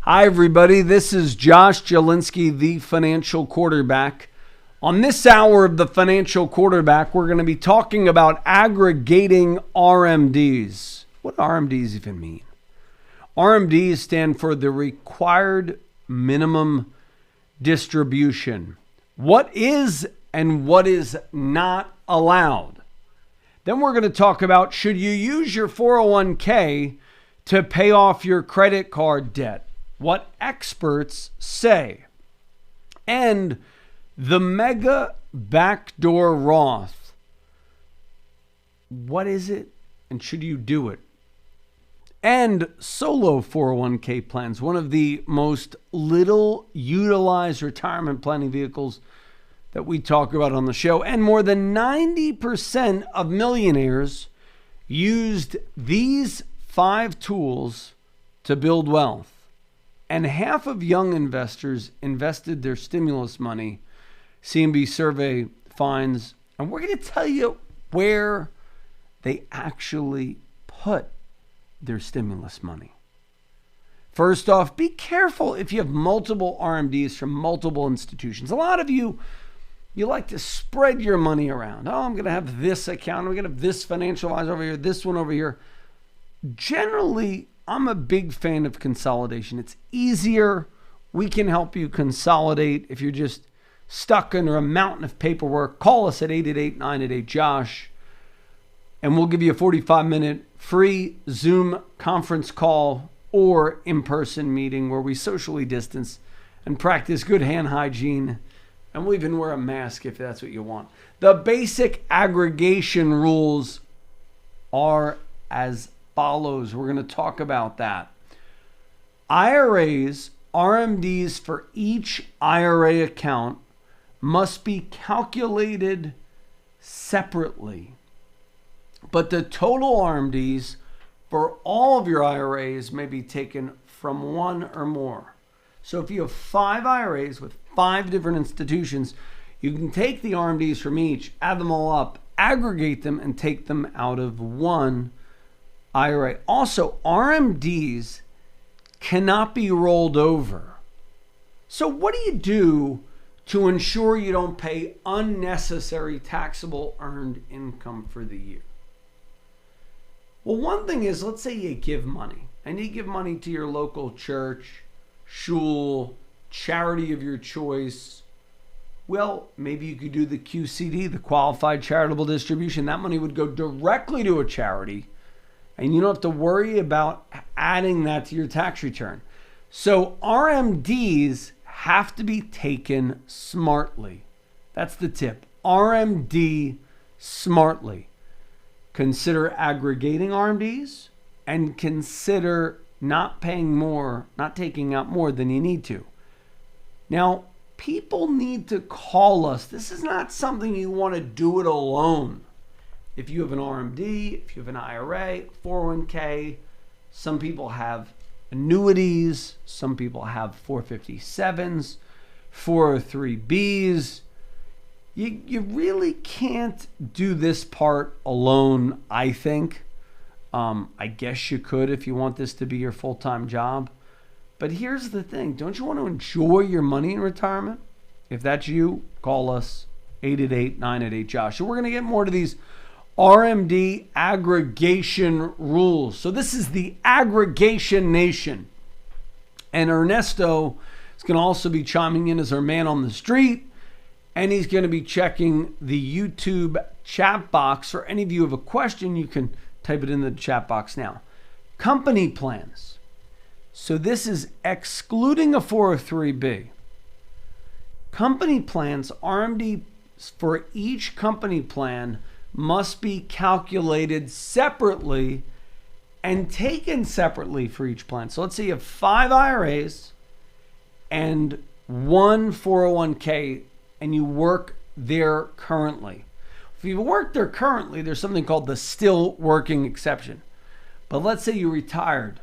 Hi, everybody. This is Josh Jalinski, the financial quarterback. On this hour of the financial quarterback, we're going to be talking about aggregating RMDs. What do RMDs even mean? RMDs stand for the required minimum distribution. What is and what is not allowed. Then we're going to talk about, should you use your 401k to pay off your credit card debt? What experts say. And the mega backdoor Roth. What is it and should you do it? And solo 401k plans, one of the most little utilized retirement planning vehicles that we talk about on the show. And more than 90% of millionaires used these 5 tools to build wealth. And half of young investors invested their stimulus money, CNB survey finds. And we're going to tell you where they actually put their stimulus money. First off, be careful if you have multiple RMDs from multiple institutions. A lot of you like to spread your money around. Oh, I'm going to have this account. I'm going to have this financial advisor over here, this one over here. Generally, I'm a big fan of consolidation. It's easier. We can help you consolidate. If you're just stuck under a mountain of paperwork, call us at 888-988-JOSH, and we'll give you a 45-minute free Zoom conference call or in-person meeting where we socially distance and practice good hand hygiene, and we'll even wear a mask if that's what you want. The basic aggregation rules are as follows. We're going to talk about that. IRAs, RMDs for each IRA account must be calculated separately. But the total RMDs for all of your IRAs may be taken from one or more. So if you have 5 IRAs with 5 different institutions, you can take the RMDs from each, add them all up, aggregate them, and take them out of one IRA. Also, RMDs cannot be rolled over. So what do you do to ensure you don't pay unnecessary taxable earned income for the year? Well, one thing is, let's say you give money, and you give money to your local church, shul, charity of your choice. Well, maybe you could do the QCD, the Qualified Charitable Distribution. That money would go directly to a charity, and you don't have to worry about adding that to your tax return. So RMDs have to be taken smartly. That's the tip. RMD smartly. Consider aggregating RMDs and consider not paying more, not taking out more than you need to. Now, people need to call us. This is not something you want to do it alone. If you have an RMD, if you have an IRA, 401k, some people have annuities, some people have 457s, 403bs. You really can't do this part alone, I think. I guess you could if you want this to be your full-time job. But here's the thing. Don't you want to enjoy your money in retirement? If that's you, call us, 888-988-JOSH. So we're going to get more to these RMD aggregation rules. So this is the aggregation nation. And Ernesto is going to also be chiming in as our man on the street. And he's going to be checking the YouTube chat box. For any of you who have a question, you can type it in the chat box now. Company plans. So this is excluding a 403b. Company plans, RMD for each company plan must be calculated separately and taken separately for each plan. So let's say you have 5 IRAs and 1 401k and you work there currently. If you work there currently, there's something called the still working exception. But let's say you retired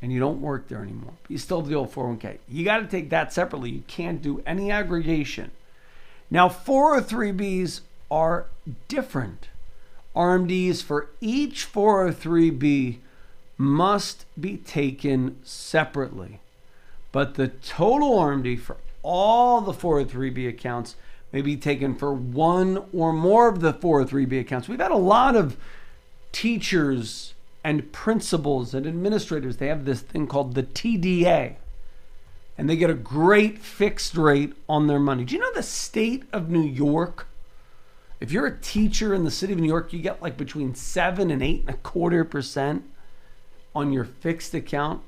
and you don't work there anymore. You still have the old 401k. You got to take that separately. You can't do any aggregation. Now, 403bs are different. RMDs for each 403b must be taken separately. but the total RMD for all the 403B accounts may be taken for one or more of the 403B accounts. We've had a lot of teachers and principals and administrators. They have this thing called the TDA, and they get a great fixed rate on their money. Do you know the state of New York? If you're a teacher in the city of New York, you get like between 7 and 8.25% on your fixed account,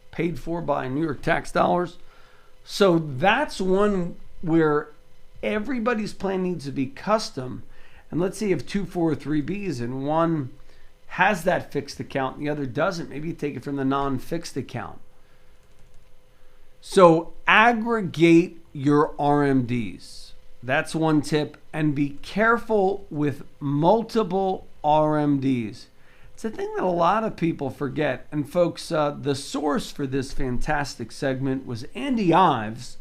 paid for by New York tax dollars. So that's one where everybody's plan needs to be custom. And let's say you have two 403Bs and one has that fixed account and the other doesn't. Maybe you take it from the non-fixed account. So aggregate your RMDs. That's one tip. And be careful with multiple RMDs. It's a thing that a lot of people forget. And folks, the source for this fantastic segment was Andy Ives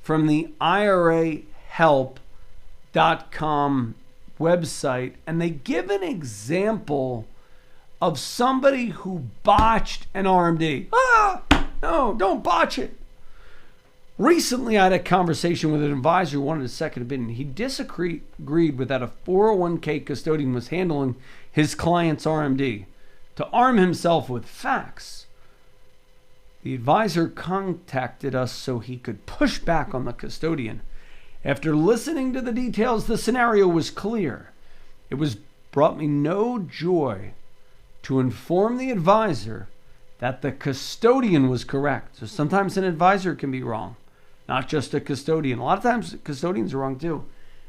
from the IRAHelp.com website. And they give an example of somebody who botched an RMD. No, don't botch it. Recently, I had a conversation with an advisor who wanted a second opinion. He disagreed with that a 401k custodian was handling his client's RMD. To arm himself with facts, the advisor contacted us so he could push back on the custodian. After listening to the details, the scenario was clear. It brought me no joy to inform the advisor that the custodian was correct. So sometimes an advisor can be wrong, not just a custodian. A lot of times custodians are wrong too.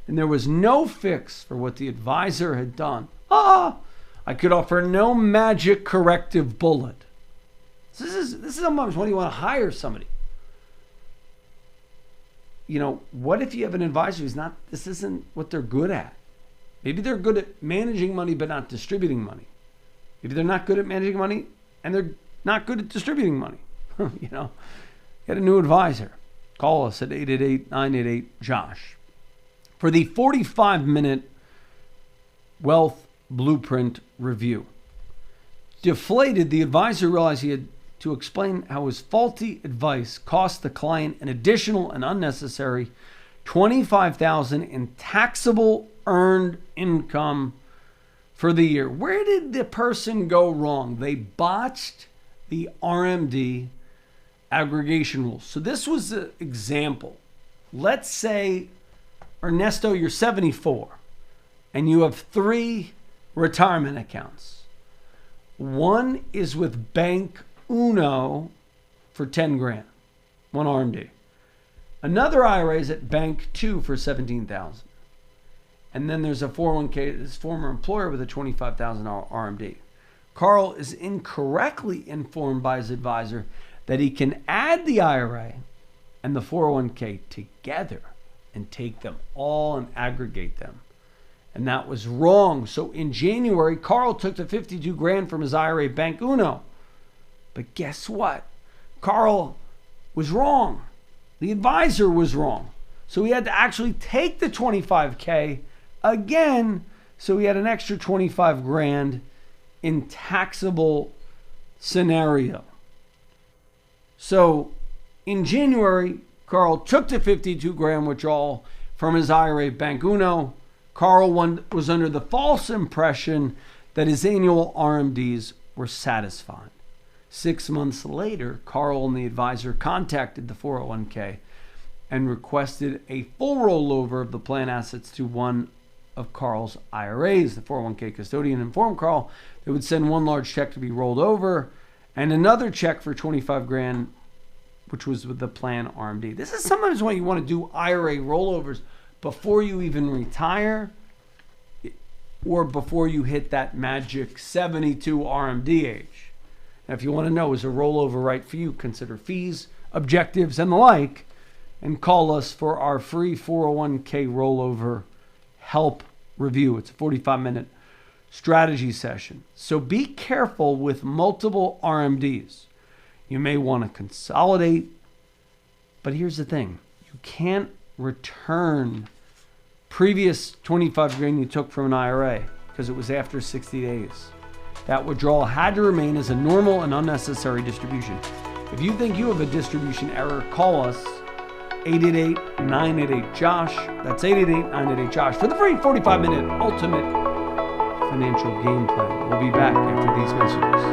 And there was no fix for what the advisor had done. I could offer no magic corrective bullet. This is sometimes when you want to hire somebody. You know, what if you have an advisor who's not, this isn't what they're good at? Maybe they're good at managing money but not distributing money. Maybe they're not good at managing money and they're not good at distributing money. Get a new advisor. Call us at 888-988-JOSH. For the 45-minute wealth blueprint review. Deflated, the advisor realized he had to explain how his faulty advice cost the client an additional and unnecessary $25,000 in taxable earned income for the year. Where did the person go wrong? They botched the RMD aggregation rules. So this was an example. Let's say, Ernesto, you're 74 and you have 3 retirement accounts. One is with Bank Uno for 10 grand, one RMD. Another IRA is at Bank 2 for 17,000. And then there's a 401k, his former employer with a $25,000 RMD. Carl is incorrectly informed by his advisor that he can add the IRA and the 401k together and take them all and aggregate them. And that was wrong. So in January, Carl took the 52 grand from his IRA Bank Uno. But guess what? Carl was wrong. The advisor was wrong. So he had to actually take the 25K again. So he had an extra 25 grand in taxable scenario. So in January, Carl took the 52 grand withdrawal from his IRA Bank Uno. Carl was under the false impression that his annual RMDs were satisfied. 6 months later, Carl and the advisor contacted the 401k and requested a full rollover of the plan assets to one of Carl's IRAs. The 401k custodian informed Carl they would send one large check to be rolled over and another check for 25 grand, which was with the plan RMD. This is sometimes when you want to do IRA rollovers before you even retire or before you hit that magic 72 RMD age. Now, if you want to know, is a rollover right for you? Consider fees, objectives, and the like, and call us for our free 401k rollover help review. It's a 45-minute strategy session. So be careful with multiple RMDs. You may want to consolidate, but here's the thing. You can't return previous 25 grand you took from an IRA because it was after 60 days. That withdrawal had to remain as a normal and unnecessary distribution. If you think you have a distribution error, call us 888-988-JOSH. That's 888-988-JOSH for the free 45-minute ultimate financial game plan. We'll be back after these messages.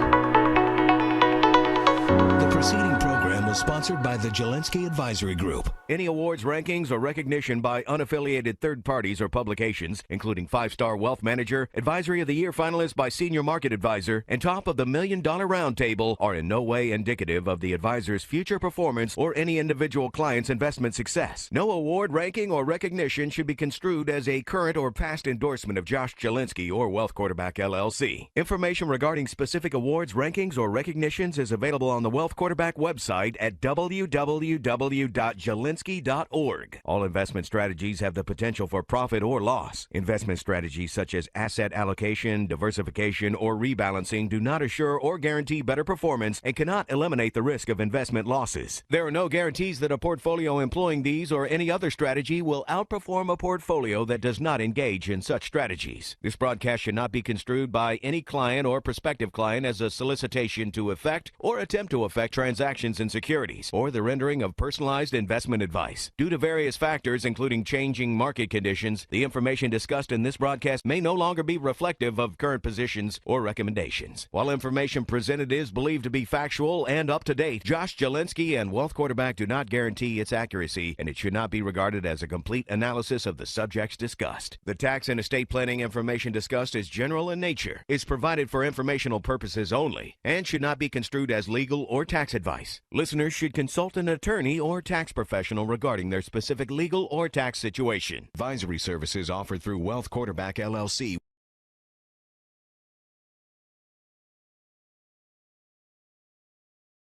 The preceding program was sponsored by the Jalinski Advisory Group. Any awards, rankings, or recognition by unaffiliated third parties or publications, including 5-Star Wealth Manager, Advisory of the Year finalist by Senior Market Advisor, and Top of the $1 Million Roundtable, are in no way indicative of the advisor's future performance or any individual client's investment success. No award, ranking, or recognition should be construed as a current or past endorsement of Josh Jalinski or Wealth Quarterback LLC. Information regarding specific awards, rankings, or recognitions is available on the Wealth Quarterback website at www.jalinski.org. All investment strategies have the potential for profit or loss. Investment strategies such as asset allocation, diversification, or rebalancing do not assure or guarantee better performance and cannot eliminate the risk of investment losses. There are no guarantees that a portfolio employing these or any other strategy will outperform a portfolio that does not engage in such strategies. This broadcast should not be construed by any client or prospective client as a solicitation to effect or attempt to effect transactions in securities or the rendering of personalized investment advice. Due to various factors, including changing market conditions, the information discussed in this broadcast may no longer be reflective of current positions or recommendations. While information presented is believed to be factual and up to date, Josh Jalinski and Wealth Quarterback do not guarantee its accuracy, and it should not be regarded as a complete analysis of the subjects discussed. The tax and estate planning information discussed is general in nature, is provided for informational purposes only, and should not be construed as legal or tax advice. Listeners should consult an attorney or tax professional regarding their specific legal or tax situation. Advisory services offered through Wealth Quarterback LLC.